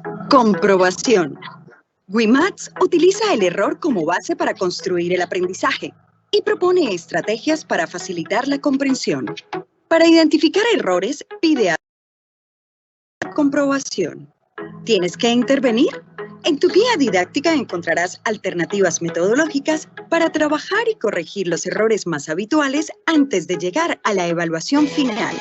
2. Comprobación. WeMaths utiliza el error como base para construir el aprendizaje y propone estrategias para facilitar la comprensión. Para identificar errores, pide a comprobación. ¿Tienes que intervenir? En tu guía didáctica encontrarás alternativas metodológicas para trabajar y corregir los errores más habituales antes de llegar a la evaluación final.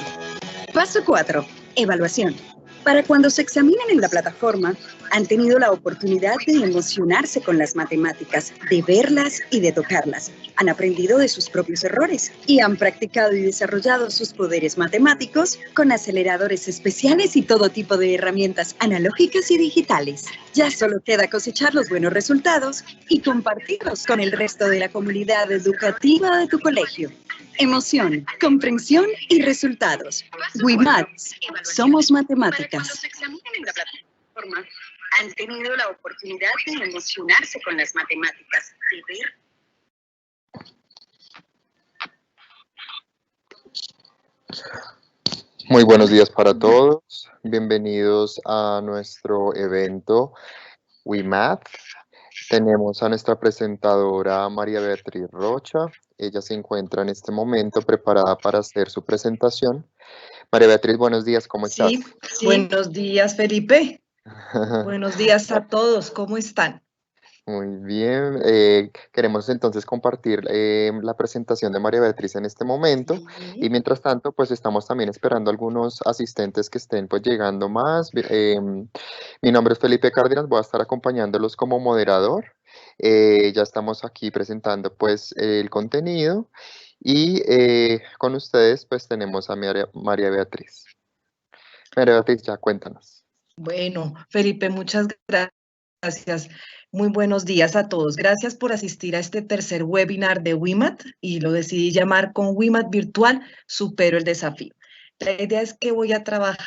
Paso 4. Evaluación. Para cuando se examinen en la plataforma, han tenido la oportunidad de emocionarse con las matemáticas, de verlas y de tocarlas. Han aprendido de sus propios errores y han practicado y desarrollado sus poderes matemáticos con aceleradores especiales y todo tipo de herramientas analógicas y digitales. Ya solo queda cosechar los buenos resultados y compartirlos con el resto de la comunidad educativa de tu colegio. Emoción, comprensión y resultados. WeMaths. Somos matemáticas. Cuando se examinan en la plataforma, han tenido la oportunidad de emocionarse con las matemáticas, de ver. Muy buenos días para todos. Bienvenidos a nuestro evento WeMath. Tenemos a nuestra presentadora María Beatriz Rocha. Ella se encuentra en este momento preparada para hacer su presentación. María Beatriz, buenos días, ¿cómo estás? Sí, buenos días, Felipe. Buenos días a todos, ¿cómo están? Muy bien, queremos entonces compartir la presentación de María Beatriz en este momento y mientras tanto pues estamos también esperando algunos asistentes que estén pues llegando más. Mi nombre es Felipe Cárdenas, voy a estar acompañándolos como moderador. Ya estamos aquí presentando pues el contenido y con ustedes pues tenemos a María Beatriz. María Beatriz, ya cuéntanos. Bueno, Felipe, muchas gracias. Muy buenos días a todos. Gracias por asistir a este tercer webinar de WeMath y lo decidí llamar con WeMath Virtual, Supero el Desafío. La idea es que voy a trabajar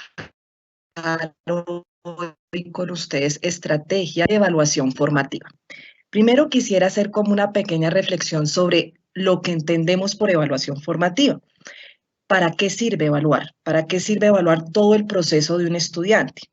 hoy con ustedes estrategia de evaluación formativa. Primero quisiera hacer como una pequeña reflexión sobre lo que entendemos por evaluación formativa. ¿Para qué sirve evaluar? ¿Para qué sirve evaluar todo el proceso de un estudiante?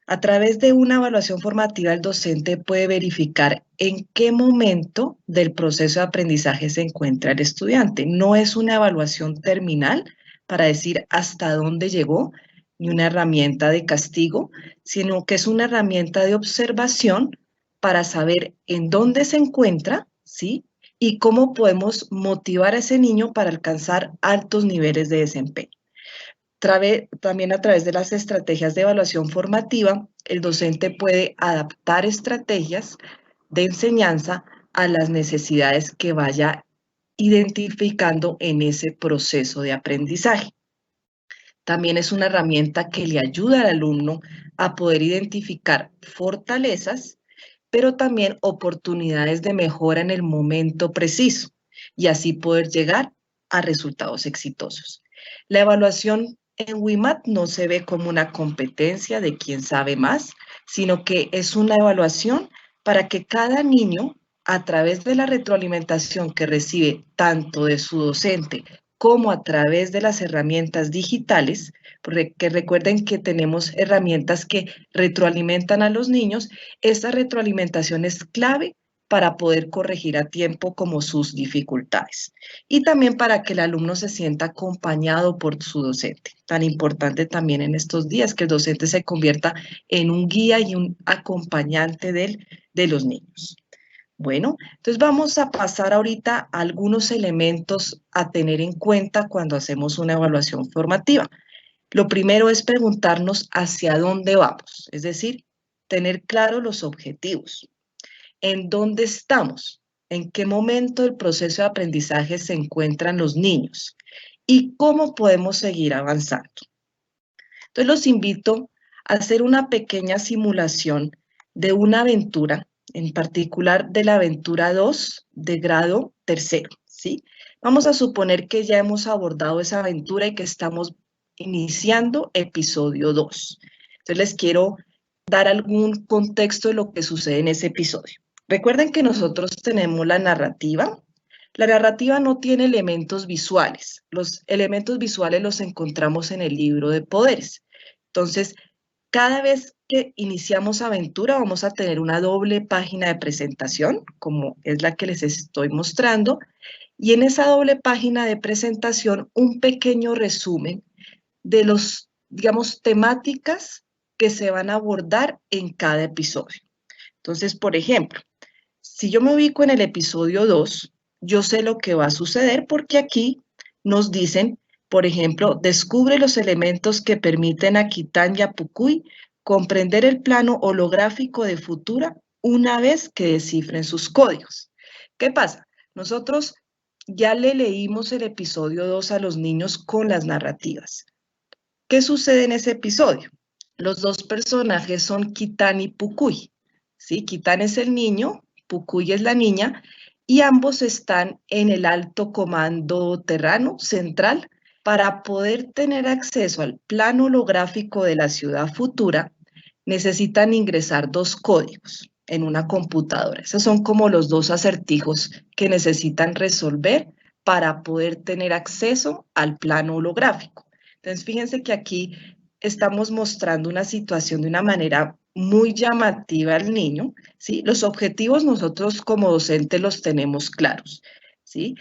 A través de una evaluación formativa, el docente puede verificar en qué momento del proceso de aprendizaje se encuentra el estudiante. No es una evaluación terminal para decir hasta dónde llegó, ni una herramienta de castigo, sino que es una herramienta de observación para saber en dónde se encuentra, ¿sí? Y cómo podemos motivar a ese niño para alcanzar altos niveles de desempeño. También a través de las estrategias de evaluación formativa, el docente puede adaptar estrategias de enseñanza a las necesidades que vaya identificando en ese proceso de aprendizaje. También es una herramienta que le ayuda al alumno a poder identificar fortalezas, pero también oportunidades de mejora en el momento preciso y así poder llegar a resultados exitosos. La evaluación en WeMath no se ve como una competencia de quién sabe más, sino que es una evaluación para que cada niño, a través de la retroalimentación que recibe tanto de su docente como a través de las herramientas digitales, porque recuerden que tenemos herramientas que retroalimentan a los niños, esta retroalimentación es clave para poder corregir a tiempo como sus dificultades y también para que el alumno se sienta acompañado por su docente. Tan importante también en estos días que el docente se convierta en un guía y un acompañante de los niños. Bueno, entonces vamos a pasar ahorita a algunos elementos a tener en cuenta cuando hacemos una evaluación formativa. Lo primero es preguntarnos hacia dónde vamos, es decir, tener claro los objetivos. ¿En dónde estamos? ¿En qué momento del proceso de aprendizaje se encuentran los niños? ¿Y cómo podemos seguir avanzando? Entonces los invito a hacer una pequeña simulación de una aventura, en particular de la aventura 2 de grado tercero, ¿sí? Vamos a suponer que ya hemos abordado esa aventura y que estamos iniciando episodio 2. Entonces les quiero dar algún contexto de lo que sucede en ese episodio. Recuerden que nosotros tenemos la narrativa. La narrativa no tiene elementos visuales. Los elementos visuales los encontramos en el libro de poderes. Entonces, Cada vez que iniciamos aventura vamos a tener una doble página de presentación, como es la que les estoy mostrando, y en esa doble página de presentación un pequeño resumen de los, digamos, temáticas que se van a abordar en cada episodio. Entonces, por ejemplo, si yo me ubico en el episodio 2, yo sé lo que va a suceder porque aquí nos dicen, por ejemplo, descubre los elementos que permiten a Kitán y a Pucuy comprender el plano holográfico de Futura una vez que descifren sus códigos. ¿Qué pasa? Nosotros ya le leímos el episodio 2 a los niños con las narrativas. ¿Qué sucede en ese episodio? Los dos personajes son Kitán y Pucuy. ¿Sí? Kitán es el niño, Pucuy es la niña, y ambos están en el alto comando terrano central. Para poder tener acceso al plano holográfico de la ciudad futura, necesitan ingresar 2 códigos en una computadora. Esos son como los 2 acertijos que necesitan resolver para poder tener acceso al plano holográfico. Entonces, fíjense que aquí estamos mostrando una situación de una manera muy llamativa al niño, ¿sí? Los objetivos nosotros como docentes los tenemos claros, ¿sí?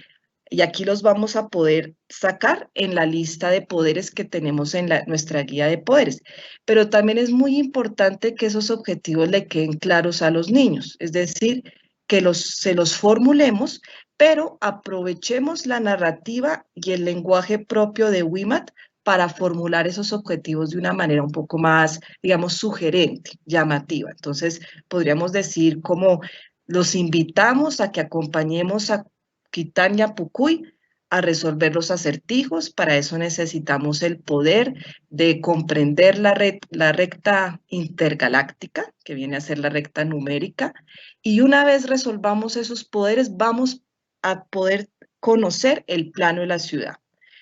Y aquí los vamos a poder sacar en la lista de poderes que tenemos en nuestra guía de poderes. Pero también es muy importante que esos objetivos le queden claros a los niños, es decir, que se los formulemos, pero aprovechemos la narrativa y el lenguaje propio de WIMAT para formular esos objetivos de una manera un poco más, digamos, sugerente, llamativa. Entonces, podríamos decir como los invitamos a que acompañemos a Kitán y a Pucuy a resolver los acertijos. Para eso necesitamos el poder de comprender la recta intergaláctica, que viene a ser la recta numérica, y una vez resolvamos esos poderes, vamos a poder conocer el plano de la ciudad.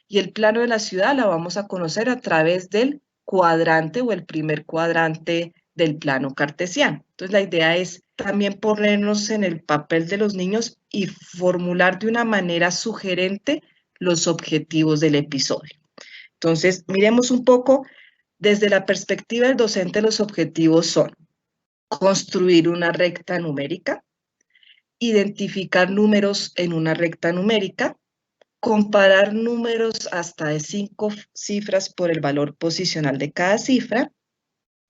Y el plano de la ciudad la vamos a conocer a través del cuadrante o el primer cuadrante del plano cartesiano. Entonces, la idea es también ponernos en el papel de los niños y formular de una manera sugerente los objetivos del episodio. Entonces, miremos un poco desde la perspectiva del docente, los objetivos son construir una recta numérica, identificar números en una recta numérica, comparar números hasta de 5 cifras por el valor posicional de cada cifra,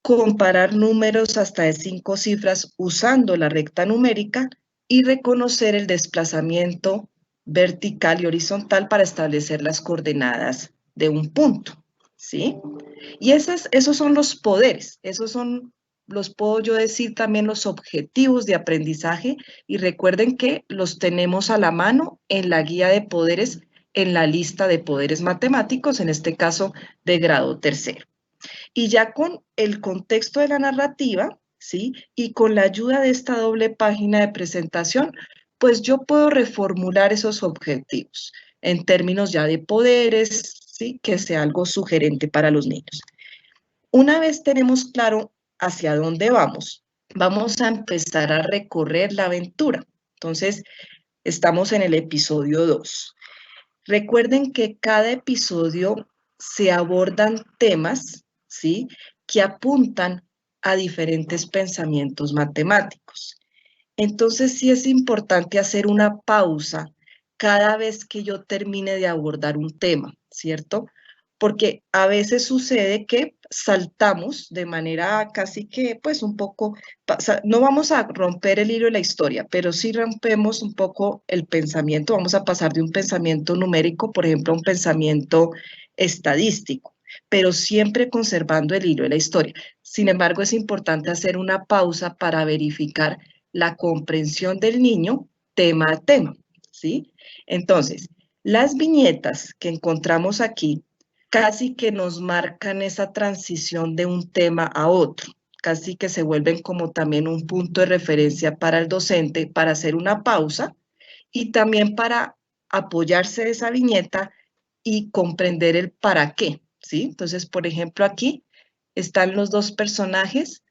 comparar números hasta de 5 cifras usando la recta numérica y reconocer el desplazamiento vertical y horizontal para establecer las coordenadas de un punto, ¿sí? Y esos son los poderes, esos son, los puedo yo decir también los objetivos de aprendizaje, y recuerden que los tenemos a la mano en la guía de poderes, en la lista de poderes matemáticos, en este caso de grado tercero. Y ya con el contexto de la narrativa, ¿sí? Y con la ayuda de esta doble página de presentación, pues yo puedo reformular esos objetivos en términos ya de poderes, ¿sí? Que sea algo sugerente para los niños. Una vez tenemos claro hacia dónde vamos, vamos a empezar a recorrer la aventura. Entonces, estamos en el episodio 2. Recuerden que cada episodio se abordan temas, ¿sí? Que apuntan a diferentes pensamientos matemáticos. Entonces, sí es importante hacer una pausa cada vez que yo termine de abordar un tema, ¿cierto? Porque a veces sucede que saltamos de manera casi que, pues un poco, no vamos a romper el hilo de la historia, pero sí rompemos un poco el pensamiento, vamos a pasar de un pensamiento numérico, por ejemplo, a un pensamiento estadístico, pero siempre conservando el hilo de la historia. Sin embargo, es importante hacer una pausa para verificar la comprensión del niño tema a tema, ¿sí? Entonces, las viñetas que encontramos aquí casi que nos marcan esa transición de un tema a otro, casi que se vuelven como también un punto de referencia para el docente para hacer una pausa y también para apoyarse de esa viñeta y comprender el para qué, ¿sí? Entonces, por ejemplo, aquí están los dos personajes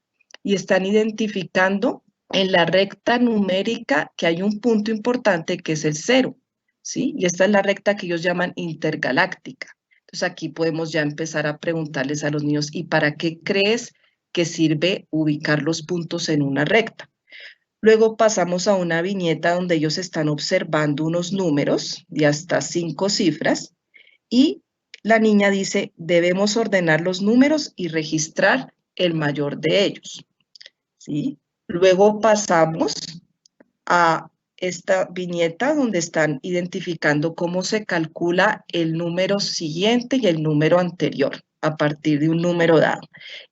y están identificando en la recta numérica que hay un punto importante que es el 0, ¿sí? Y esta es la recta que ellos llaman intergaláctica. Entonces aquí podemos ya empezar a preguntarles a los niños, ¿y para qué crees que sirve ubicar los puntos en una recta. Luego pasamos a una viñeta donde ellos están observando unos números de hasta 5 cifras y la niña dice, debemos ordenar los números y registrar el mayor de ellos, ¿sí? Luego pasamos a esta viñeta donde están identificando cómo se calcula el número siguiente y el número anterior a partir de un número dado.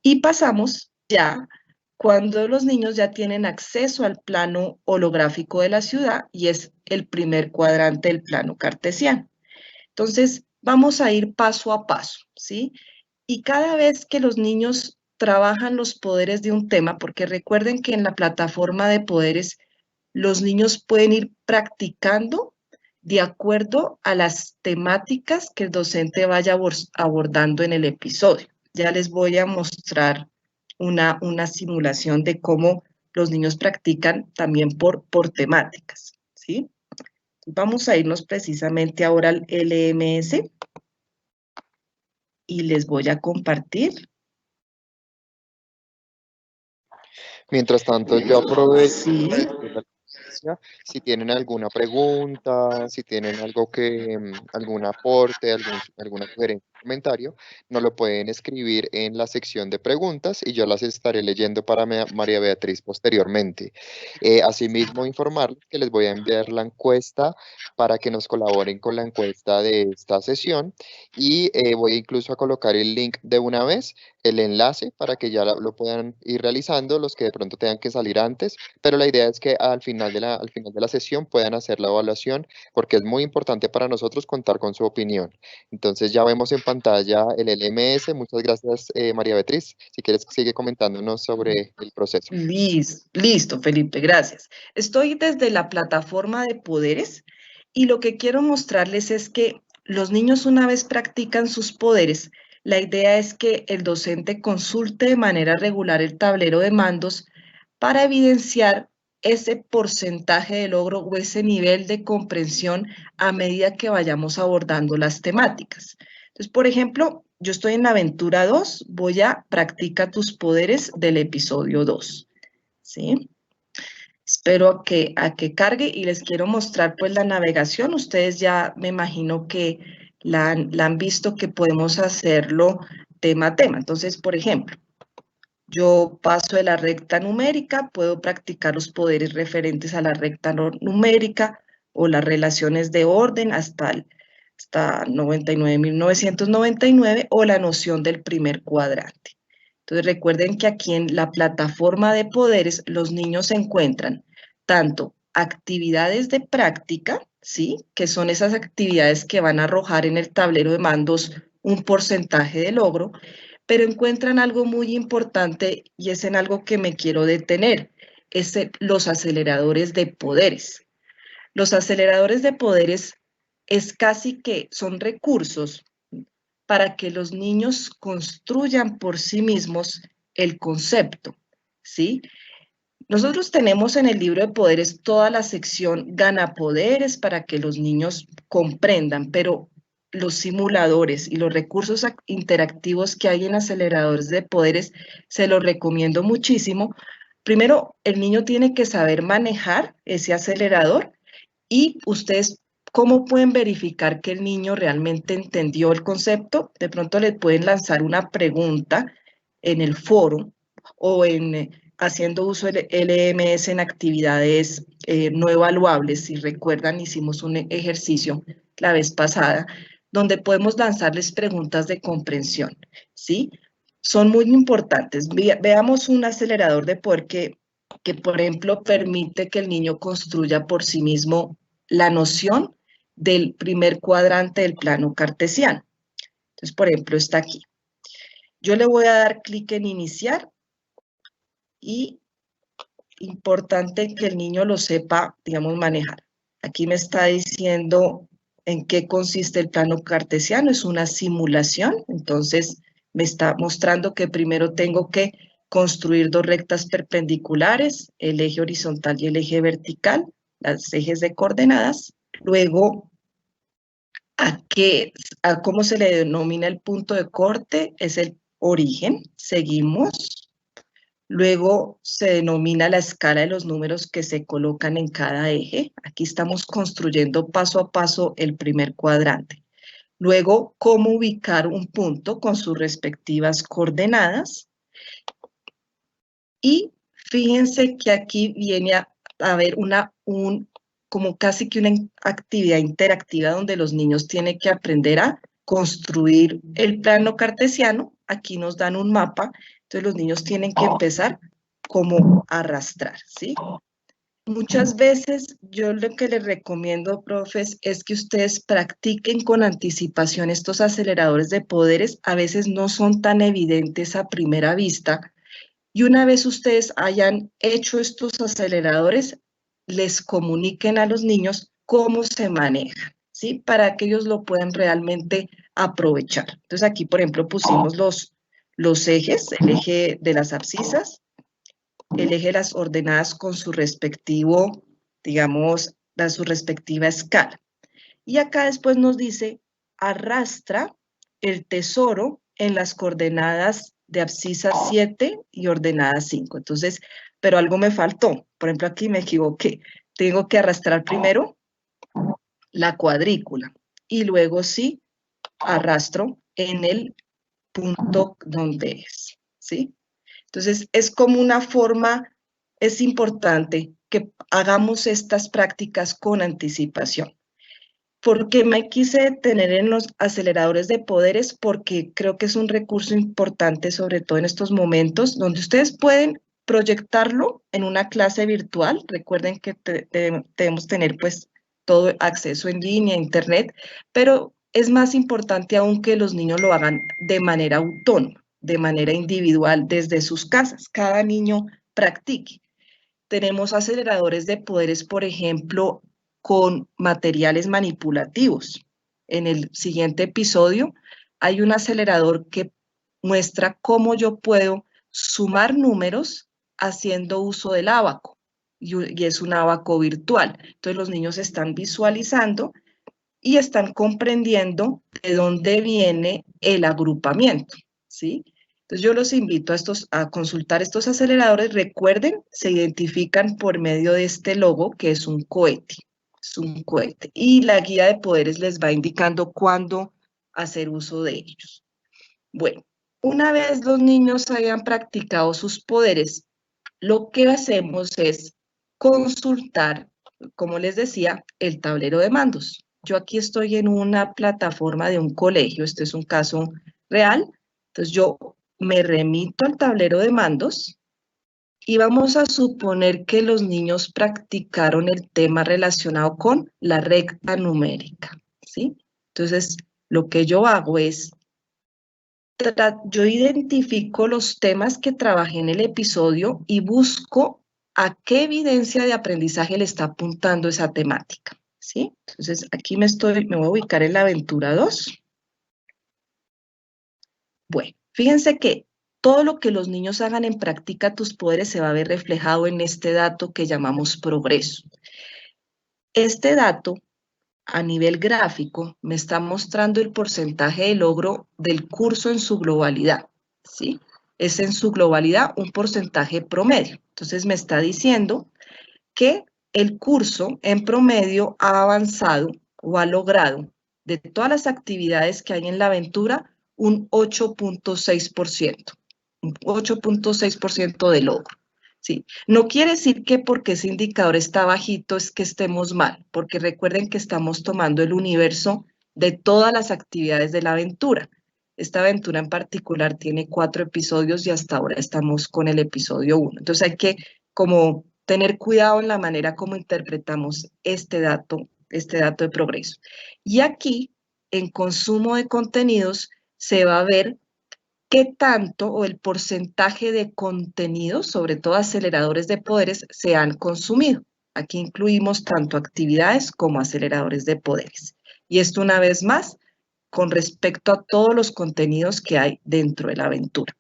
Y pasamos ya cuando los niños ya tienen acceso al plano holográfico de la ciudad y es el primer cuadrante del plano cartesiano. Entonces, vamos a ir paso a paso, ¿sí? Y cada vez que los niños trabajan los poderes de un tema, porque recuerden que en la plataforma de poderes los niños pueden ir practicando de acuerdo a las temáticas que el docente vaya abordando en el episodio. Ya les voy a mostrar una simulación de cómo los niños practican también por temáticas, ¿sí? Vamos a irnos precisamente ahora al LMS y les voy a compartir. Mientras tanto, yo aprovecho Sí. si tienen alguna pregunta, si tienen algo que, algún aporte, alguna sugerencia, comentario, nos lo pueden escribir en la sección de preguntas y yo las estaré leyendo para María Beatriz posteriormente. Asimismo, informarles que les voy a enviar la encuesta para que nos colaboren con la encuesta de esta sesión y voy incluso a colocar el link de una vez, el enlace para que ya lo puedan ir realizando los que de pronto tengan que salir antes, pero la idea es que al final de la sesión puedan hacer la evaluación porque es muy importante para nosotros contar con su opinión. Entonces ya vemos en pantalla el LMS. Muchas gracias, María Beatriz. Si quieres, sigue comentándonos sobre el proceso. Listo, Felipe, gracias. Estoy desde la plataforma de poderes y lo que quiero mostrarles es que los niños una vez practican sus poderes, la idea es que el docente consulte de manera regular el tablero de mandos para evidenciar ese porcentaje de logro o ese nivel de comprensión a medida que vayamos abordando las temáticas. Entonces, por ejemplo, yo estoy en la aventura 2, voy a practicar tus poderes del episodio 2, ¿sí? Espero a que cargue y les quiero mostrar pues la navegación. Ustedes ya me imagino que la han visto que podemos hacerlo tema a tema. Entonces, por ejemplo, yo paso de la recta numérica, puedo practicar los poderes referentes a la recta numérica o las relaciones de orden hasta 99.999 o la noción del primer cuadrante. Entonces recuerden que aquí en la plataforma de poderes los niños encuentran tanto actividades de práctica, ¿sí? Que son esas actividades que van a arrojar en el tablero de mandos un porcentaje de logro, pero encuentran algo muy importante y es en algo que me quiero detener, es los aceleradores de poderes. Los aceleradores de poderes es casi que son recursos para que los niños construyan por sí mismos el concepto, ¿sí? Nosotros tenemos en el libro de poderes toda la sección gana poderes para que los niños comprendan, pero los simuladores y los recursos interactivos que hay en aceleradores de poderes se los recomiendo muchísimo. Primero, el niño tiene que saber manejar ese acelerador y ustedes, ¿cómo pueden verificar que el niño realmente entendió el concepto? De pronto le pueden lanzar una pregunta en el foro o haciendo uso del LMS en actividades no evaluables. Si recuerdan, hicimos un ejercicio la vez pasada donde podemos lanzarles preguntas de comprensión, ¿sí? Son muy importantes. Veamos un acelerador de poder que, por ejemplo, permite que el niño construya por sí mismo la noción del primer cuadrante del plano cartesiano. Entonces, por ejemplo, está aquí. Yo le voy a dar clic en iniciar y importante que el niño lo sepa, digamos, manejar. Aquí me está diciendo en qué consiste el plano cartesiano, es una simulación, entonces me está mostrando que primero tengo que construir dos rectas perpendiculares, el eje horizontal y el eje vertical, los ejes de coordenadas. Luego, ¿cómo se le denomina el punto de corte? Es el origen. Seguimos. Luego se denomina la escala de los números que se colocan en cada eje. Aquí estamos construyendo paso a paso el primer cuadrante. Luego, cómo ubicar un punto con sus respectivas coordenadas. Y fíjense que aquí viene a haber como casi que una actividad interactiva donde los niños tienen que aprender a construir el plano cartesiano. Aquí nos dan un mapa, entonces los niños tienen que empezar como a arrastrar, ¿sí? Muchas veces yo lo que les recomiendo, profes, es que ustedes practiquen con anticipación estos aceleradores de poderes. A veces no son tan evidentes a primera vista. Y una vez ustedes hayan hecho estos aceleradores, les comuniquen a los niños cómo se manejan, ¿sí? Para que ellos lo puedan realmente aprovechar. Entonces aquí, por ejemplo, pusimos los ejes, el eje de las abscisas, el eje de las ordenadas con su respectivo, digamos, su respectiva escala. Y acá después nos dice, arrastra el tesoro en las coordenadas de abscisa 7 y ordenada 5. Entonces, pero algo me faltó. Por ejemplo, aquí me equivoqué. Tengo que arrastrar primero la cuadrícula y luego sí arrastro en el punto donde es, ¿sí? Entonces, es como una forma, es importante que hagamos estas prácticas con anticipación. ¿Por qué me quise detener en los aceleradores de poderes? Porque creo que es un recurso importante, sobre todo en estos momentos, donde ustedes pueden proyectarlo en una clase virtual. Recuerden que debemos tener pues todo acceso en línea, internet, pero es más importante aún que los niños lo hagan de manera autónoma, de manera individual, desde sus casas. Cada niño practique. Tenemos aceleradores de poderes, por ejemplo, con materiales manipulativos. En el siguiente episodio hay un acelerador que muestra cómo yo puedo sumar números haciendo uso del ábaco, y es un ábaco virtual. Entonces los niños están visualizando y están comprendiendo de dónde viene el agrupamiento, ¿sí? Entonces yo los invito a consultar estos aceleradores. Recuerden, se identifican por medio de este logo que es un cohete. Es un cohete. Y la guía de poderes les va indicando cuándo hacer uso de ellos. Bueno, una vez los niños hayan practicado sus poderes, lo que hacemos es consultar, como les decía, el tablero de mandos. Yo aquí estoy en una plataforma de un colegio, este es un caso real, entonces yo me remito al tablero de mandos y vamos a suponer que los niños practicaron el tema relacionado con la recta numérica, ¿sí? Entonces, lo que yo hago es, yo identifico los temas que trabajé en el episodio y busco a qué evidencia de aprendizaje le está apuntando esa temática, ¿sí? Entonces, aquí me voy a ubicar en la aventura 2. Bueno, fíjense que todo lo que los niños hagan en práctica tus poderes se va a ver reflejado en este dato que llamamos progreso. Este dato, a nivel gráfico, me está mostrando el porcentaje de logro del curso en su globalidad, ¿sí? Es en su globalidad un porcentaje promedio. Entonces me está diciendo que el curso en promedio ha avanzado o ha logrado de todas las actividades que hay en la aventura un 8.6%, un 8.6% de logro. Sí, no quiere decir que porque ese indicador está bajito es que estemos mal, porque recuerden que estamos tomando el universo de todas las actividades de la aventura. Esta aventura en particular tiene 4 episodios y hasta ahora estamos con el episodio 1. Entonces hay que como tener cuidado en la manera como interpretamos este dato de progreso. Y aquí, en consumo de contenidos, se va a ver qué tanto o el porcentaje de contenidos, sobre todo aceleradores de poderes, se han consumido. Aquí incluimos tanto actividades como aceleradores de poderes. Y esto una vez más, con respecto a todos los contenidos que hay dentro de la aventura.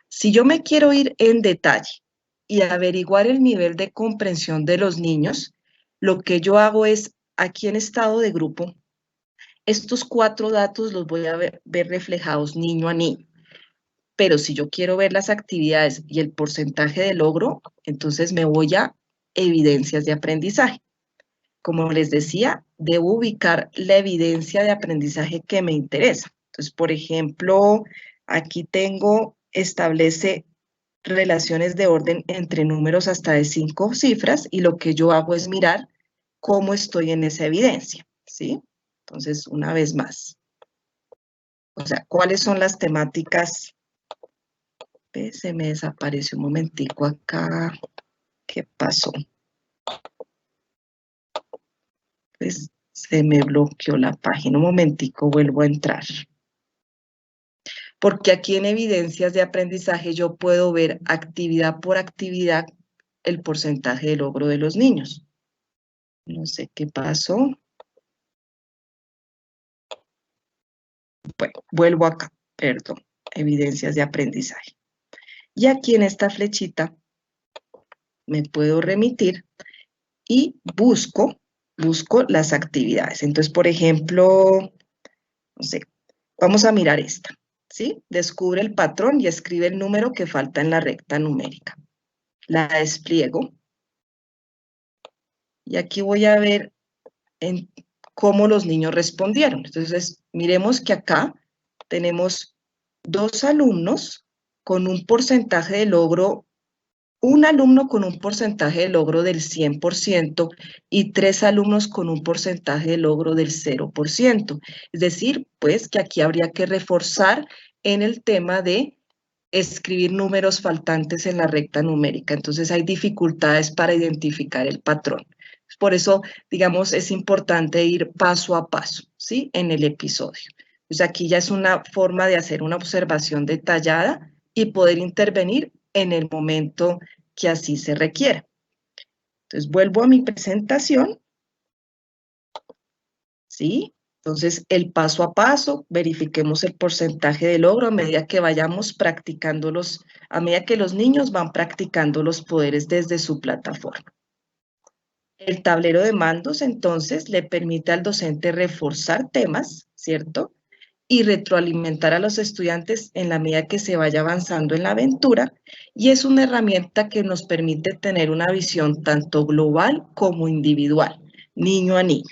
Si yo me quiero ir en detalle y averiguar el nivel de comprensión de los niños, lo que yo hago es, aquí en estado de grupo, estos 4 datos los voy a ver reflejados niño a niño. Pero si yo quiero ver las actividades y el porcentaje de logro, entonces me voy a evidencias de aprendizaje. Como les decía, debo ubicar la evidencia de aprendizaje que me interesa. Entonces, por ejemplo, aquí establece relaciones de orden entre números hasta de 5 cifras y lo que yo hago es mirar cómo estoy en esa evidencia, ¿sí? Entonces, una vez más. O sea, ¿cuáles son las temáticas? Se me desapareció un momentico acá. ¿Qué pasó? Pues se me bloqueó la página. Un momentico, vuelvo a entrar. Porque aquí en evidencias de aprendizaje yo puedo ver actividad por actividad el porcentaje de logro de los niños. No sé qué pasó. Bueno, vuelvo acá, perdón, evidencias de aprendizaje. Y aquí en esta flechita me puedo remitir y busco las actividades. Entonces, por ejemplo, no sé, vamos a mirar esta, ¿sí? Descubre el patrón y escribe el número que falta en la recta numérica. La despliego. Y aquí voy a ver cómo los niños respondieron. Entonces, miremos que acá tenemos 2 alumnos con un porcentaje de logro, un alumno con un porcentaje de logro del 100% y 3 alumnos con un porcentaje de logro del 0%. Es decir, pues que aquí habría que reforzar en el tema de escribir números faltantes en la recta numérica. Entonces hay dificultades para identificar el patrón. Por eso, digamos, es importante ir paso a paso, ¿sí? En el episodio. Pues aquí ya es una forma de hacer una observación detallada y poder intervenir en el momento que así se requiera. Entonces, vuelvo a mi presentación, ¿sí? Entonces, el paso a paso, verifiquemos el porcentaje de logro a medida que vayamos practicando a medida que los niños van practicando los poderes desde su plataforma. El tablero de mandos, entonces, le permite al docente reforzar temas, ¿cierto? Y retroalimentar a los estudiantes en la medida que se vaya avanzando en la aventura, y es una herramienta que nos permite tener una visión tanto global como individual, niño a niño,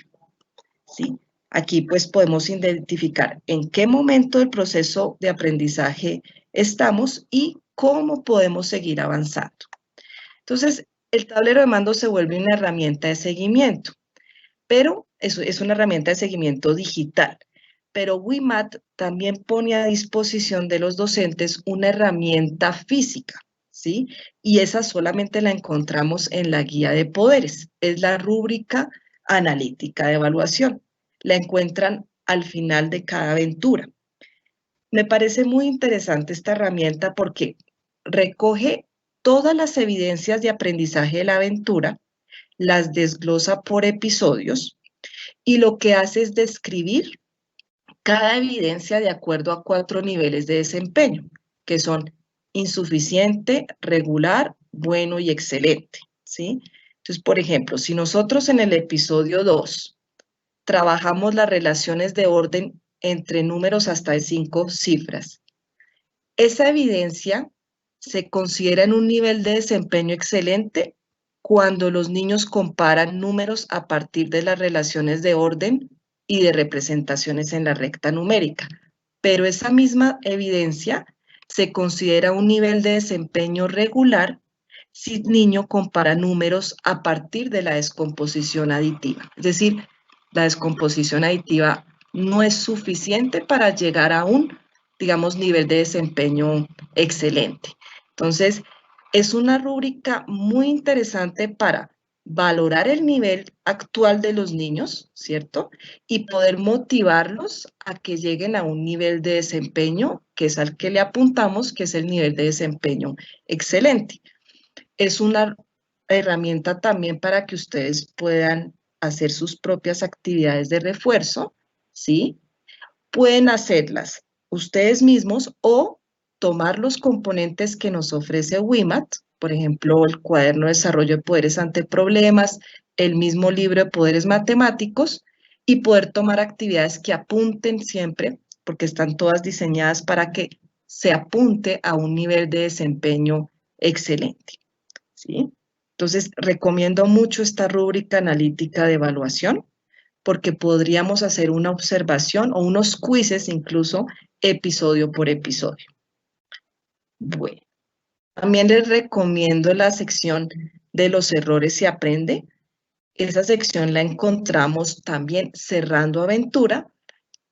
¿sí? Aquí pues podemos identificar en qué momento del proceso de aprendizaje estamos y cómo podemos seguir avanzando. Entonces, el tablero de mando se vuelve una herramienta de seguimiento, pero es una herramienta de seguimiento digital. Pero WIMAT también pone a disposición de los docentes una herramienta física, ¿sí? Y esa solamente la encontramos en la guía de poderes, es la rúbrica analítica de evaluación. La encuentran al final de cada aventura. Me parece muy interesante esta herramienta porque recoge todas las evidencias de aprendizaje de la aventura, las desglosa por episodios y lo que hace es describir cada evidencia de acuerdo a 4 niveles de desempeño, que son insuficiente, regular, bueno y excelente, ¿sí? Entonces, por ejemplo, si nosotros en el episodio 2 trabajamos las relaciones de orden entre números hasta de 5 cifras, esa evidencia se considera en un nivel de desempeño excelente cuando los niños comparan números a partir de las relaciones de orden y de representaciones en la recta numérica. Pero esa misma evidencia se considera un nivel de desempeño regular si el niño compara números a partir de la descomposición aditiva. Es decir, la descomposición aditiva no es suficiente para llegar a un, digamos, nivel de desempeño excelente. Entonces, es una rúbrica muy interesante para valorar el nivel actual de los niños, ¿cierto? Y poder motivarlos a que lleguen a un nivel de desempeño que es al que le apuntamos, que es el nivel de desempeño excelente. Es una herramienta también para que ustedes puedan hacer sus propias actividades de refuerzo, ¿sí? Pueden hacerlas ustedes mismos o tomar los componentes que nos ofrece WIMAT, por ejemplo, el cuaderno de desarrollo de poderes ante problemas, el mismo libro de poderes matemáticos, y poder tomar actividades que apunten siempre, porque están todas diseñadas para que se apunte a un nivel de desempeño excelente, ¿sí? Entonces, recomiendo mucho esta rúbrica analítica de evaluación porque podríamos hacer una observación o unos quizzes incluso episodio por episodio. Bueno, también les recomiendo la sección de los errores se aprende. Esa sección la encontramos también cerrando aventura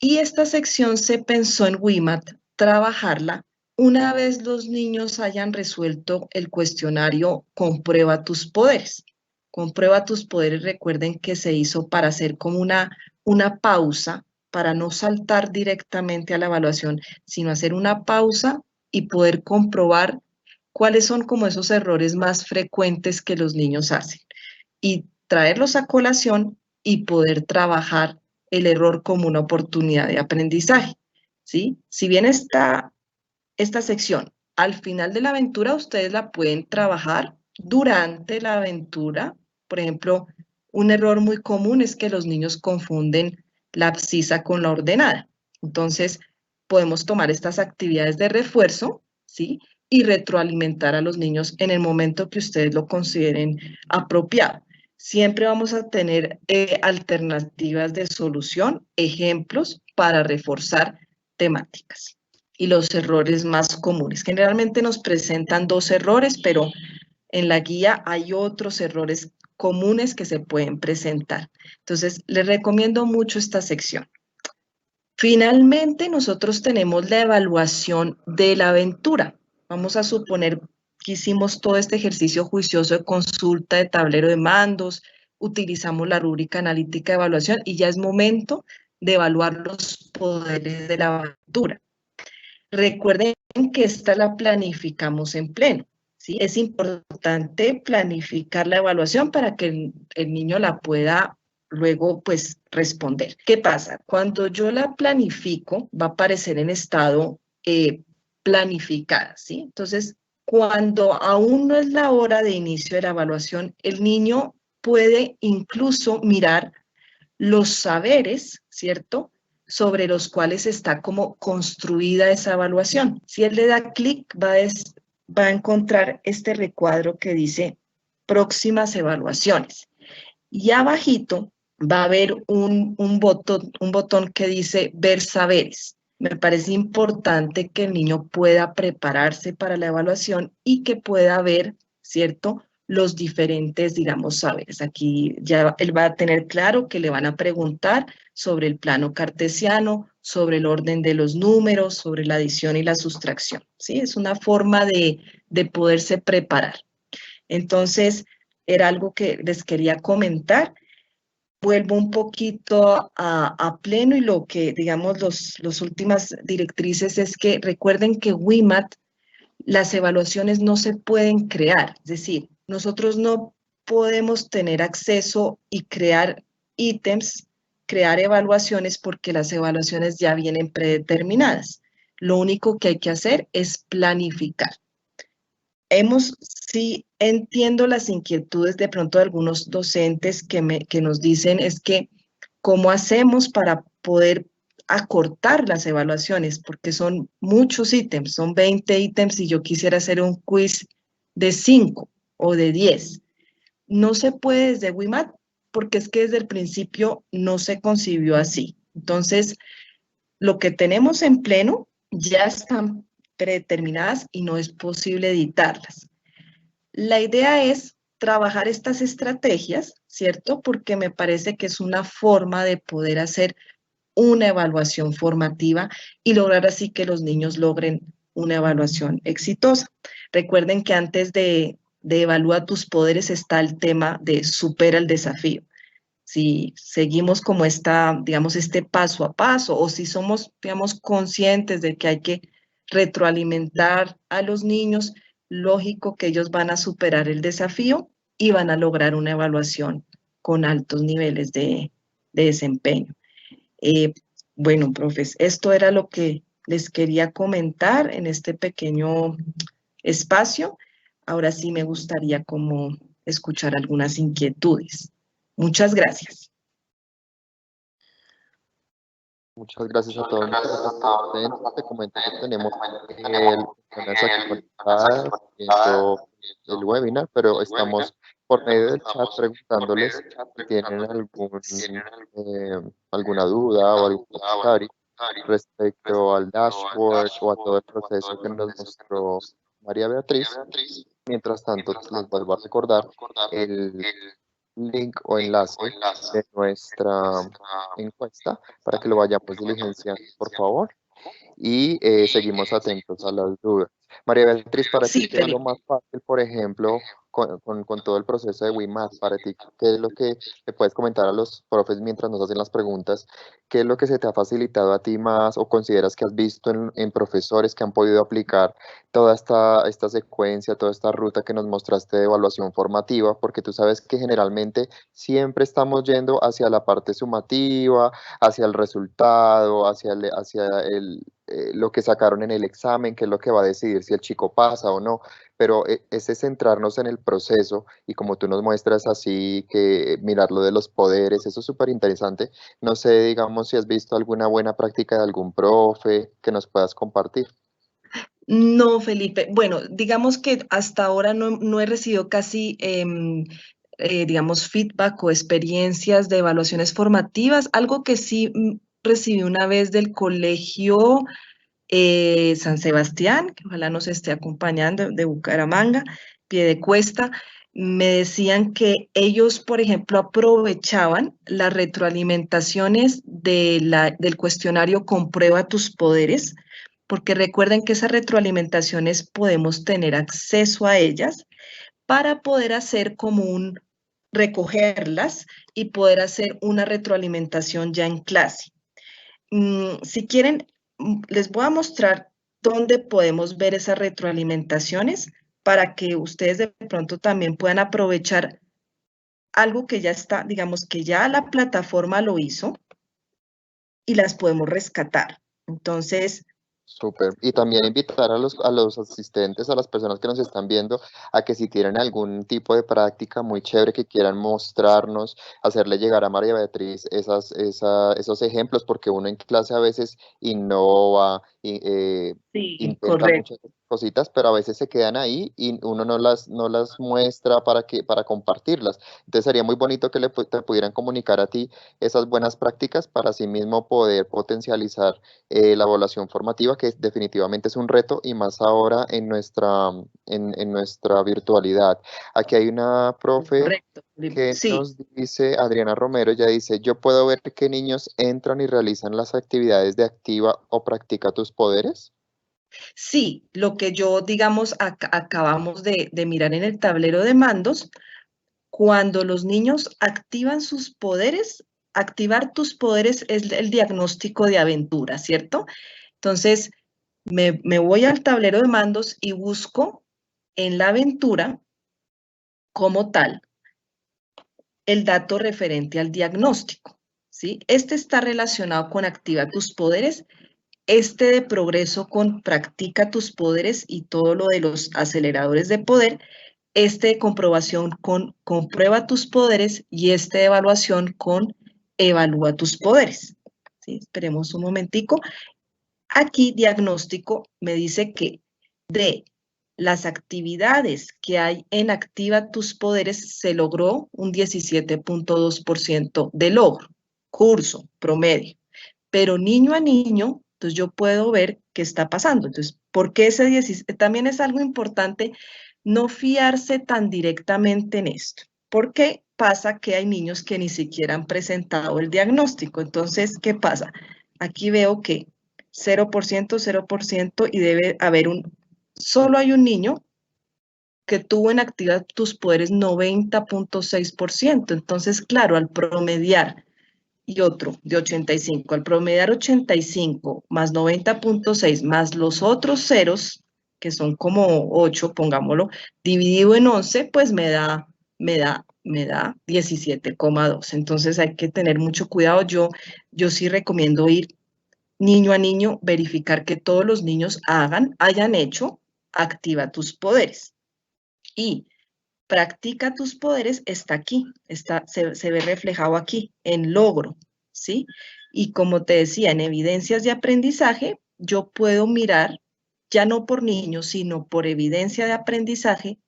y esta sección se pensó en WIMAT trabajarla una vez los niños hayan resuelto el cuestionario Comprueba tus poderes. Comprueba tus poderes, recuerden que se hizo para hacer como una pausa, para no saltar directamente a la evaluación, sino hacer una pausa y poder comprobar cuáles son como esos errores más frecuentes que los niños hacen y traerlos a colación y poder trabajar el error como una oportunidad de aprendizaje, ¿sí? Si bien esta sección al final de la aventura, ustedes la pueden trabajar durante la aventura. Por ejemplo, un error muy común es que los niños confunden la abscisa con la ordenada. Entonces, podemos tomar estas actividades de refuerzo, ¿sí? Y retroalimentar a los niños en el momento que ustedes lo consideren apropiado. Siempre vamos a tener alternativas de solución, ejemplos para reforzar temáticas. Y los errores más comunes. Generalmente nos presentan 2 errores, pero en la guía hay otros errores comunes que se pueden presentar. Entonces, les recomiendo mucho esta sección. Finalmente, nosotros tenemos la evaluación de la aventura. Vamos a suponer que hicimos todo este ejercicio juicioso de consulta de tablero de mandos, utilizamos la rúbrica analítica de evaluación y ya es momento de evaluar los poderes de la aventura. Recuerden que esta la planificamos en pleno, ¿sí? Es importante planificar la evaluación para que el niño la pueda luego, pues, responder. ¿Qué pasa? Cuando yo la planifico, va a aparecer en estado planificada, ¿sí? Entonces, cuando aún no es la hora de inicio de la evaluación, el niño puede incluso mirar los saberes, ¿cierto?, sobre los cuales está como construida esa evaluación. Si él le da clic, va a encontrar este recuadro que dice próximas evaluaciones. Y abajito va a haber un botón que dice ver saberes. Me parece importante que el niño pueda prepararse para la evaluación y que pueda ver, ¿cierto?, los diferentes, digamos, saberes. Aquí ya él va a tener claro que le van a preguntar sobre el plano cartesiano, sobre el orden de los números, sobre la adición y la sustracción, ¿sí? Es una forma de poderse preparar. Entonces, era algo que les quería comentar. Vuelvo un poquito a pleno y lo que, digamos, las últimas directrices es que recuerden que WIMAT, las evaluaciones no se pueden crear, es decir, nosotros no podemos tener acceso y crear ítems, crear evaluaciones porque las evaluaciones ya vienen predeterminadas. Lo único que hay que hacer es planificar. Sí entiendo las inquietudes de pronto de algunos docentes que nos dicen es que ¿cómo hacemos para poder acortar las evaluaciones? Porque son muchos ítems, son 20 ítems y yo quisiera hacer un quiz de 5 o de 10. No se puede desde WIMAT porque es que desde el principio no se concibió así. Entonces, lo que tenemos en pleno ya están predeterminadas y no es posible editarlas. La idea es trabajar estas estrategias, ¿cierto? Porque me parece que es una forma de poder hacer una evaluación formativa y lograr así que los niños logren una evaluación exitosa. Recuerden que antes de evalúa tus poderes está el tema de supera el desafío. Si seguimos como digamos, este paso a paso o si somos, digamos, conscientes de que hay que retroalimentar a los niños, lógico que ellos van a superar el desafío y van a lograr una evaluación con altos niveles de desempeño. Bueno, profes, esto era lo que les quería comentar en este pequeño espacio. Ahora sí me gustaría como escuchar algunas inquietudes. Muchas gracias. Muchas gracias a todos nuestros asistentes. Te comento que tenemos personas aquí conectadas viendo el webinar, pero estamos por medio del chat preguntándoles si tienen alguna duda o algún comentario respecto al dashboard o a todo el proceso que nos mostró María Beatriz. Mientras tanto, les vuelvo a recordar el link o enlace de nuestra encuesta para que lo vayamos diligenciando, por favor, y seguimos atentos a las dudas. María Beatriz, para ti, Sí, ¿qué es lo Felipe. más fácil, por ejemplo, con todo el proceso de WIMAT? Para ti, ¿qué es lo que le puedes comentar a los profes mientras nos hacen las preguntas? ¿Qué es lo que se te ha facilitado a ti más o consideras que has visto en profesores que han podido aplicar toda esta secuencia, toda esta ruta que nos mostraste de evaluación formativa? Porque tú sabes que generalmente siempre estamos yendo hacia la parte sumativa, hacia el resultado, lo que sacaron en el examen, que es lo que va a decidir si el chico pasa o no, pero ese centrarnos en el proceso y como tú nos muestras así, que mirar lo de los poderes, eso es súper interesante. No sé, digamos, si has visto alguna buena práctica de algún profe que nos puedas compartir. No, Felipe. Bueno, digamos que hasta ahora no he recibido casi, digamos, feedback o experiencias de evaluaciones formativas. Algo que sí recibí una vez del colegio San Sebastián, que ojalá nos esté acompañando, de Bucaramanga, Piedecuesta. Me decían que ellos, por ejemplo, aprovechaban las retroalimentaciones del cuestionario Comprueba tus poderes, porque recuerden que esas retroalimentaciones podemos tener acceso a ellas para poder hacer como recogerlas y poder hacer una retroalimentación ya en clase. Si quieren, les voy a mostrar dónde podemos ver esas retroalimentaciones para que ustedes de pronto también puedan aprovechar algo que ya está, digamos que ya la plataforma lo hizo y las podemos rescatar. Entonces, Súper. Y también invitar a los asistentes, a las personas que nos están viendo, a que si tienen algún tipo de práctica muy chévere que quieran mostrarnos, hacerle llegar a María Beatriz esos ejemplos, porque uno en clase a veces innova, sí, intenta correcto. muchas cositas, pero a veces se quedan ahí y uno no las muestra para compartirlas. Entonces sería muy bonito que te pudieran comunicar a ti esas buenas prácticas para así mismo poder potencializar la evaluación formativa, que definitivamente es un reto y más ahora en nuestra virtualidad. Aquí hay una profe Correcto, Felipe. que Sí, nos dice, Adriana Romero, ella dice, yo puedo ver qué niños entran y realizan las actividades de activa o practica tus poderes. sí, lo que yo, digamos, acabamos de mirar en el tablero de mandos, cuando los niños activan sus poderes, activar tus poderes es el diagnóstico de aventura, ¿cierto? Entonces, me voy al tablero de mandos y busco en la aventura como tal el dato referente al diagnóstico, ¿sí? Este está relacionado con activa tus poderes, este de progreso con practica tus poderes y todo lo de los aceleradores de poder, este de comprobación con comprueba tus poderes y este de evaluación con evalúa tus poderes. ¿Sí? Esperemos un momentico. Aquí diagnóstico me dice que de las actividades que hay en Activa tus poderes se logró un 17.2% de logro, curso, promedio. Pero niño a niño, entonces yo puedo ver qué está pasando. Entonces, ¿por qué ese 17? También es algo importante no fiarse tan directamente en esto. Porque pasa que hay niños que ni siquiera han presentado el diagnóstico. Entonces, ¿qué pasa? Aquí veo que 0%, 0% y debe haber solo hay un niño que tuvo en actividad tus poderes 90.6%. Entonces, claro, al promediar y otro de 85, al promediar 85 más 90.6 más los otros ceros, que son como 8, pongámoslo, dividido en 11, pues me da 17,2. Entonces hay que tener mucho cuidado. Yo sí recomiendo ir niño a niño, verificar que todos los niños hayan hecho, activa tus poderes. Y practica tus poderes está aquí, se ve reflejado aquí, en logro, ¿sí? Y como te decía, en evidencias de aprendizaje, yo puedo mirar, ya no por niños, sino por evidencia de aprendizaje,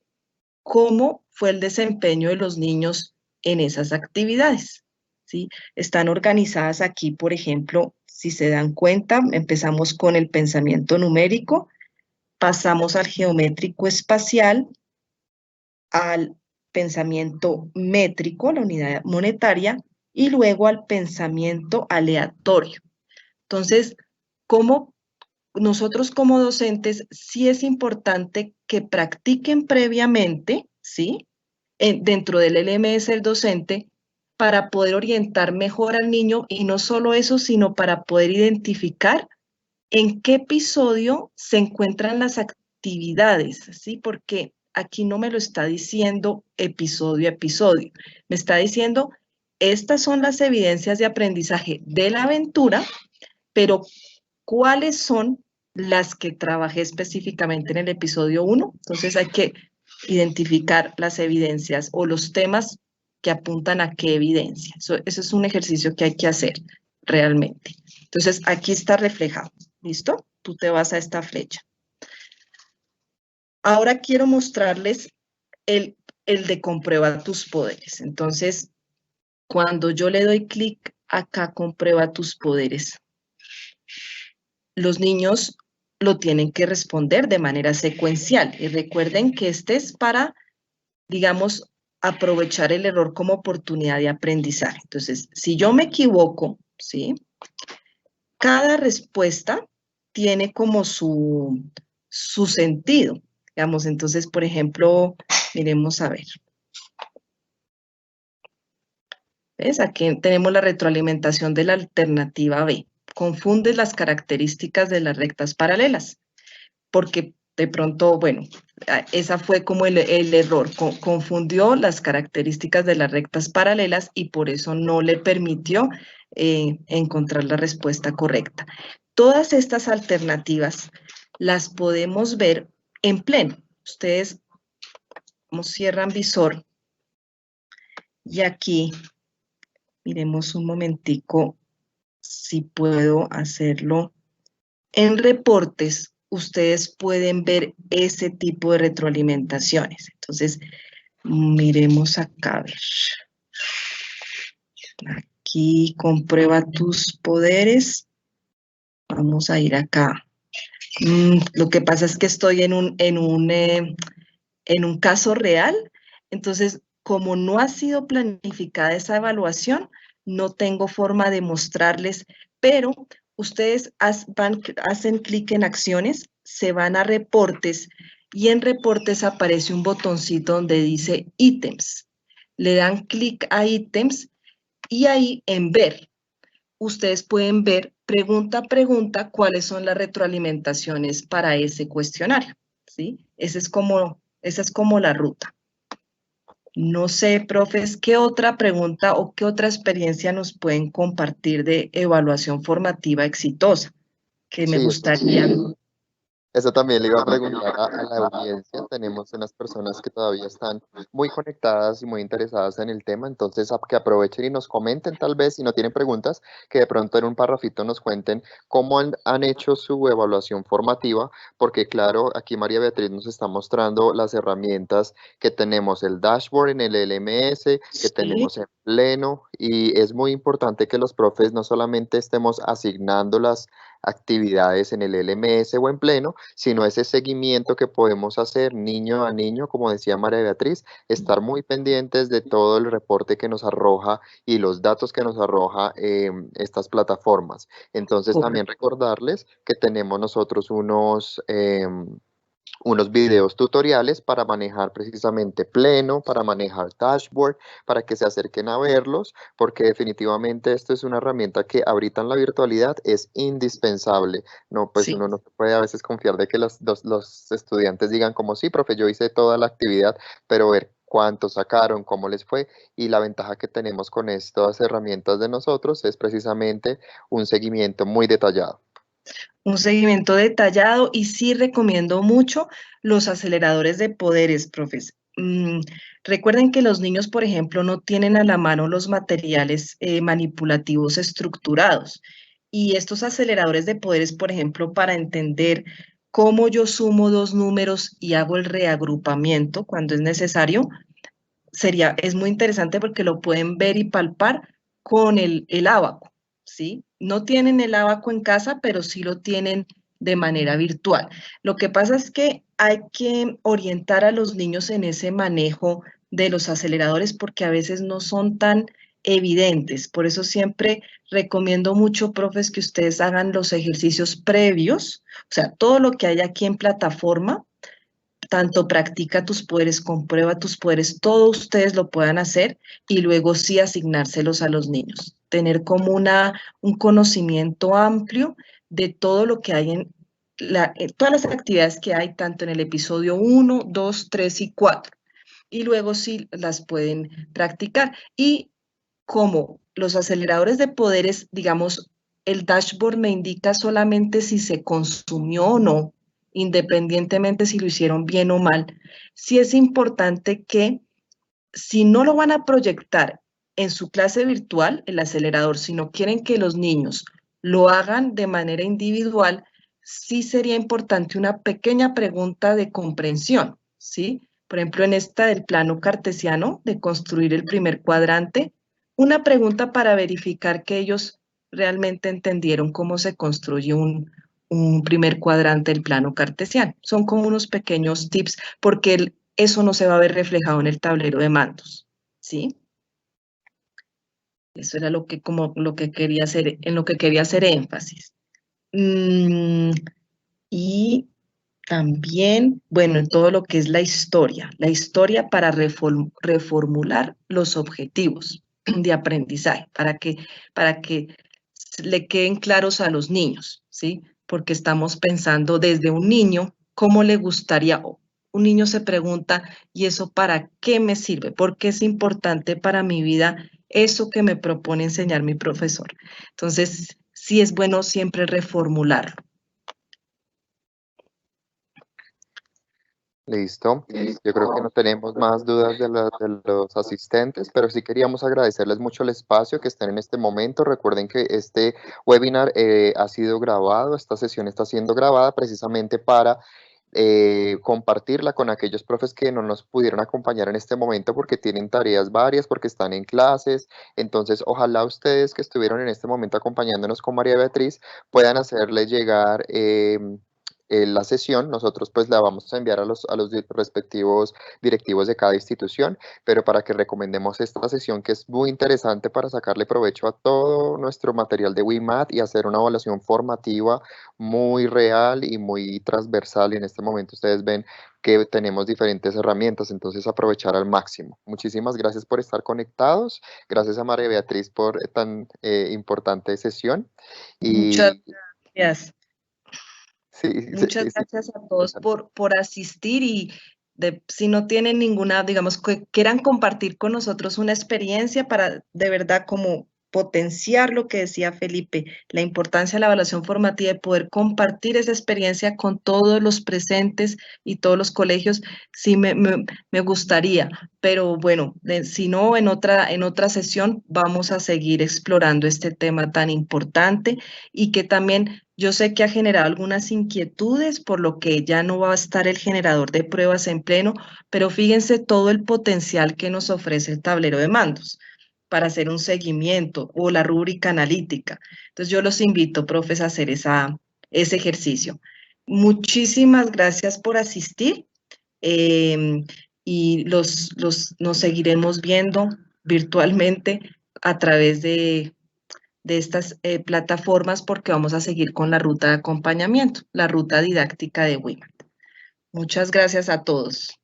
cómo fue el desempeño de los niños en esas actividades, ¿sí? Están organizadas aquí, por ejemplo, si se dan cuenta, empezamos con el pensamiento numérico, pasamos al geométrico espacial, al pensamiento métrico, la unidad monetaria, y luego al pensamiento aleatorio. Entonces, ¿cómo nosotros como docentes sí es importante que practiquen previamente, ¿sí? Dentro del LMS del docente para poder orientar mejor al niño y no solo eso, sino para poder identificar en qué episodio se encuentran las actividades, ¿sí? Porque aquí no me lo está diciendo episodio a episodio, me está diciendo, estas son las evidencias de aprendizaje de la aventura, pero ¿cuáles son las que trabajé específicamente en el episodio 1? Entonces hay que identificar las evidencias o los temas que apuntan a qué evidencia. Eso es un ejercicio que hay que hacer realmente. Entonces aquí está reflejado. ¿Listo? Tú te vas a esta flecha. Ahora quiero mostrarles el de comprueba tus poderes. Entonces, cuando yo le doy clic acá, comprueba tus poderes, los niños lo tienen que responder de manera secuencial. Y recuerden que este es para, digamos, aprovechar el error como oportunidad de aprendizaje. Entonces, si yo me equivoco, ¿sí? Cada respuesta tiene como su sentido, digamos. Entonces, por ejemplo, miremos a ver. ¿Ves? Aquí tenemos la retroalimentación de la alternativa B. Confundes las características de las rectas paralelas, porque de pronto, bueno, esa fue como el error, confundió las características de las rectas paralelas y por eso no le permitió encontrar la respuesta correcta. Todas estas alternativas las podemos ver en pleno. Ustedes cierran visor y aquí, miremos un momentico si puedo hacerlo. En reportes, ustedes pueden ver ese tipo de retroalimentaciones. Entonces, miremos acá, a ver. Aquí, comprueba tus poderes. Vamos a ir acá. Lo que pasa es que estoy en un caso real, entonces, como no ha sido planificada esa evaluación, no tengo forma de mostrarles, pero ustedes hacen clic en acciones, se van a reportes y en reportes aparece un botoncito donde dice ítems. Le dan clic a ítems y ahí en ver, ustedes pueden ver pregunta a pregunta cuáles son las retroalimentaciones para ese cuestionario, ¿sí? Esa es como la ruta. No sé, profes, ¿qué otra pregunta o qué otra experiencia nos pueden compartir de evaluación formativa exitosa? Que me Sí, gustaría. eso también le iba a preguntar a la audiencia. Tenemos unas personas que todavía están muy conectadas y muy interesadas en el tema, entonces que aprovechen y nos comenten tal vez, si no tienen preguntas, que de pronto en un parrafito nos cuenten cómo han hecho su evaluación formativa, porque claro, aquí María Beatriz nos está mostrando las herramientas que tenemos, el dashboard en el LMS, que Sí. tenemos en Pleno, y es muy importante que los profes no solamente estemos asignando las actividades en el LMS o en Pleno, sino ese seguimiento que podemos hacer niño a niño, como decía María Beatriz, estar muy pendientes de todo el reporte que nos arroja y los datos que nos arroja estas plataformas. Entonces también recordarles que tenemos nosotros unos videos tutoriales para manejar precisamente Pleno, para manejar Dashboard, para que se acerquen a verlos, porque definitivamente esto es una herramienta que ahorita en la virtualidad es indispensable. No, pues Sí. uno no puede a veces confiar de que los estudiantes digan como sí, profe, yo hice toda la actividad, pero ver cuánto sacaron, cómo les fue, y la ventaja que tenemos con estas herramientas de nosotros es precisamente un seguimiento muy detallado. Un seguimiento detallado y sí recomiendo mucho los aceleradores de poderes, profes. recuerden que los niños, por ejemplo, no tienen a la mano los materiales manipulativos estructurados. Y estos aceleradores de poderes, por ejemplo, para entender cómo yo sumo dos números y hago el reagrupamiento cuando es necesario, es muy interesante porque lo pueden ver y palpar con el ábaco, ¿sí? No tienen el ábaco en casa, pero sí lo tienen de manera virtual. Lo que pasa es que hay que orientar a los niños en ese manejo de los aceleradores porque a veces no son tan evidentes. Por eso siempre recomiendo mucho, profes, que ustedes hagan los ejercicios previos, o sea, todo lo que hay aquí en plataforma, tanto practica tus poderes, comprueba tus poderes, todos ustedes lo puedan hacer y luego sí asignárselos a los niños. Tener como un conocimiento amplio de todo lo que hay en todas las actividades que hay, tanto en el episodio 1, 2, 3 y 4. Y luego sí las pueden practicar. Y como los aceleradores de poderes, digamos, el dashboard me indica solamente si se consumió o no, independientemente si lo hicieron bien o mal, sí es importante que si no lo van a proyectar en su clase virtual, el acelerador, si no quieren que los niños lo hagan de manera individual, sí sería importante una pequeña pregunta de comprensión, ¿sí? Por ejemplo, en esta del plano cartesiano, de construir el primer cuadrante, una pregunta para verificar que ellos realmente entendieron cómo se construye un primer cuadrante del plano cartesiano. Son como unos pequeños tips porque eso no se va a ver reflejado en el tablero de mandos, ¿sí? Eso era lo que quería hacer, en lo que quería hacer énfasis. Y también, bueno, en todo lo que es la historia para reformular los objetivos de aprendizaje, para que le queden claros a los niños, ¿sí? Porque estamos pensando desde un niño, ¿cómo le gustaría? Un niño se pregunta, ¿y eso para qué me sirve? ¿Por qué es importante para mi vida eso que me propone enseñar mi profesor? Entonces, sí es bueno siempre reformularlo. Listo. Yo creo que no tenemos más dudas de los asistentes, pero sí queríamos agradecerles mucho el espacio que estén en este momento. Recuerden que este webinar ha sido grabado, esta sesión está siendo grabada precisamente para compartirla con aquellos profes que no nos pudieron acompañar en este momento porque tienen tareas varias, porque están en clases. Entonces, ojalá ustedes que estuvieron en este momento acompañándonos con María Beatriz puedan hacerle llegar la sesión. Nosotros pues la vamos a enviar a los respectivos directivos de cada institución, pero para que recomendemos esta sesión que es muy interesante para sacarle provecho a todo nuestro material de WIMAT y hacer una evaluación formativa muy real y muy transversal. Y en este momento ustedes ven que tenemos diferentes herramientas, entonces aprovechar al máximo. Muchísimas gracias por estar conectados. Gracias a María Beatriz por tan importante sesión. Muchas gracias. Sí, Muchas gracias a todos por asistir y si no tienen ninguna, digamos, que quieran compartir con nosotros una experiencia para de verdad como potenciar lo que decía Felipe, la importancia de la evaluación formativa, de poder compartir esa experiencia con todos los presentes y todos los colegios, sí me gustaría, pero bueno, si no, en otra sesión vamos a seguir explorando este tema tan importante y que también yo sé que ha generado algunas inquietudes, por lo que ya no va a estar el generador de pruebas en pleno, pero fíjense todo el potencial que nos ofrece el tablero de mandos para hacer un seguimiento o la rúbrica analítica. Entonces yo los invito, profes, a hacer ese ejercicio. Muchísimas gracias por asistir y nos seguiremos viendo virtualmente a través de estas plataformas porque vamos a seguir con la ruta de acompañamiento, la ruta didáctica de WIMAT. Muchas gracias a todos.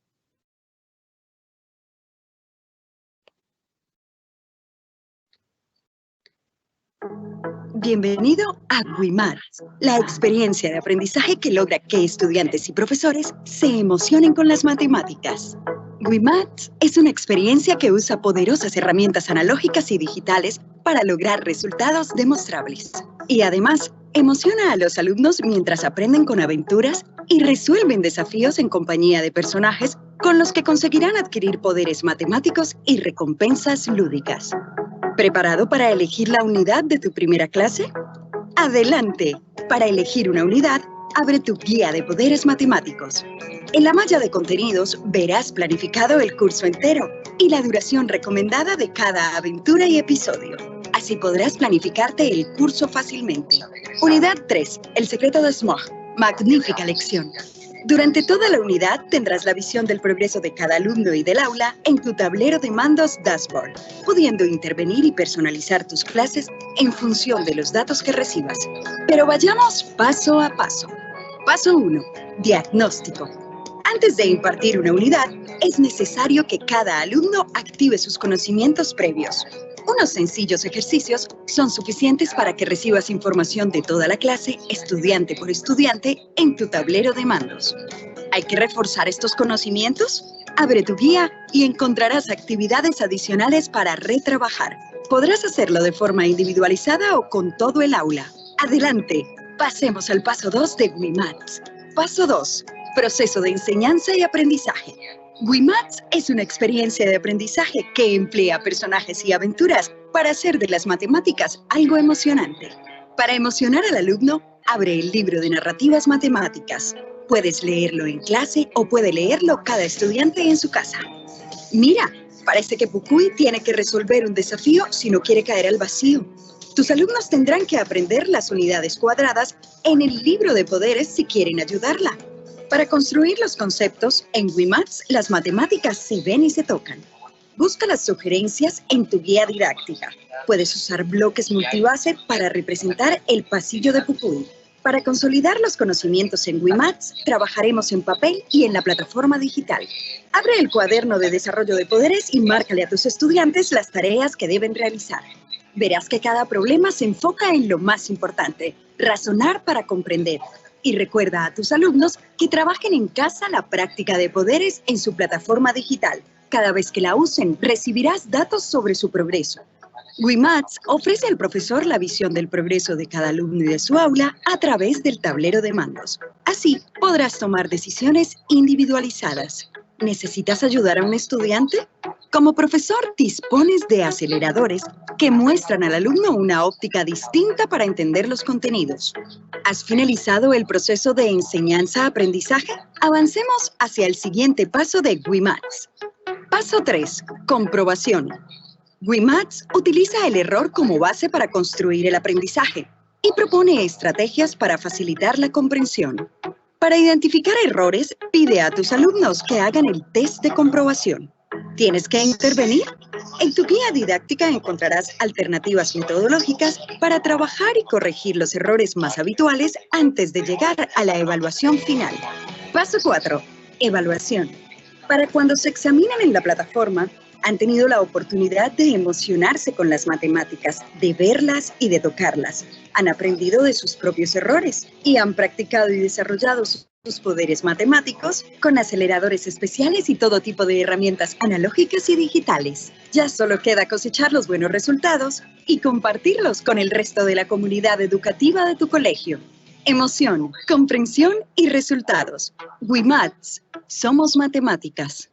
Bienvenido a WIMAT, la experiencia de aprendizaje que logra que estudiantes y profesores se emocionen con las matemáticas. WIMAT es una experiencia que usa poderosas herramientas analógicas y digitales para lograr resultados demostrables. Y además, Emociona a los alumnos mientras aprenden con aventuras y resuelven desafíos en compañía de personajes con los que conseguirán adquirir poderes matemáticos y recompensas lúdicas. ¿Preparado para elegir la unidad de tu primera clase? ¡Adelante! Para elegir una unidad, abre tu guía de poderes matemáticos. En la malla de contenidos verás planificado el curso entero y la duración recomendada de cada aventura y episodio. Así podrás planificarte el curso fácilmente. Unidad 3. El secreto de Smog. Magnífica lección. Durante toda la unidad tendrás la visión del progreso de cada alumno y del aula en tu tablero de mandos Dashboard, pudiendo intervenir y personalizar tus clases en función de los datos que recibas. Pero vayamos paso a paso. Paso 1. Diagnóstico. Antes de impartir una unidad, es necesario que cada alumno active sus conocimientos previos. Unos sencillos ejercicios son suficientes para que recibas información de toda la clase, estudiante por estudiante, en tu tablero de mandos. ¿Hay que reforzar estos conocimientos? Abre tu guía y encontrarás actividades adicionales para retrabajar. Podrás hacerlo de forma individualizada o con todo el aula. ¡Adelante! Pasemos al paso 2 de WIMATS. Paso 2. Proceso de enseñanza y aprendizaje. WIMATS es una experiencia de aprendizaje que emplea personajes y aventuras para hacer de las matemáticas algo emocionante. Para emocionar al alumno, abre el libro de narrativas matemáticas. Puedes leerlo en clase o puede leerlo cada estudiante en su casa. Mira, parece que Pukui tiene que resolver un desafío si no quiere caer al vacío. Tus alumnos tendrán que aprender las unidades cuadradas en el libro de poderes si quieren ayudarla. Para construir los conceptos, en WIMATS las matemáticas se ven y se tocan. Busca las sugerencias en tu guía didáctica. Puedes usar bloques multibase para representar el pasillo de Pukui. Para consolidar los conocimientos en WIMATS, trabajaremos en papel y en la plataforma digital. Abre el cuaderno de desarrollo de poderes y márcale a tus estudiantes las tareas que deben realizar. Verás que cada problema se enfoca en lo más importante, razonar para comprender. Y recuerda a tus alumnos que trabajen en casa la práctica de poderes en su plataforma digital. Cada vez que la usen, recibirás datos sobre su progreso. WIMATS ofrece al profesor la visión del progreso de cada alumno y de su aula a través del tablero de mandos. Así, podrás tomar decisiones individualizadas. ¿Necesitas ayudar a un estudiante? Como profesor, dispones de aceleradores que muestran al alumno una óptica distinta para entender los contenidos. ¿Has finalizado el proceso de enseñanza-aprendizaje? Avancemos hacia el siguiente paso de WIMATS. Paso 3. Comprobación. WIMATS utiliza el error como base para construir el aprendizaje y propone estrategias para facilitar la comprensión. Para identificar errores, pide a tus alumnos que hagan el test de comprobación. ¿Tienes que intervenir? En tu guía didáctica encontrarás alternativas metodológicas para trabajar y corregir los errores más habituales antes de llegar a la evaluación final. Paso 4. Evaluación. Para cuando se examinan en la plataforma, han tenido la oportunidad de emocionarse con las matemáticas, de verlas y de tocarlas. Han aprendido de sus propios errores y han practicado y desarrollado sus poderes matemáticos con aceleradores especiales y todo tipo de herramientas analógicas y digitales. Ya solo queda cosechar los buenos resultados y compartirlos con el resto de la comunidad educativa de tu colegio. Emoción, comprensión y resultados. WIMATS. Somos matemáticas.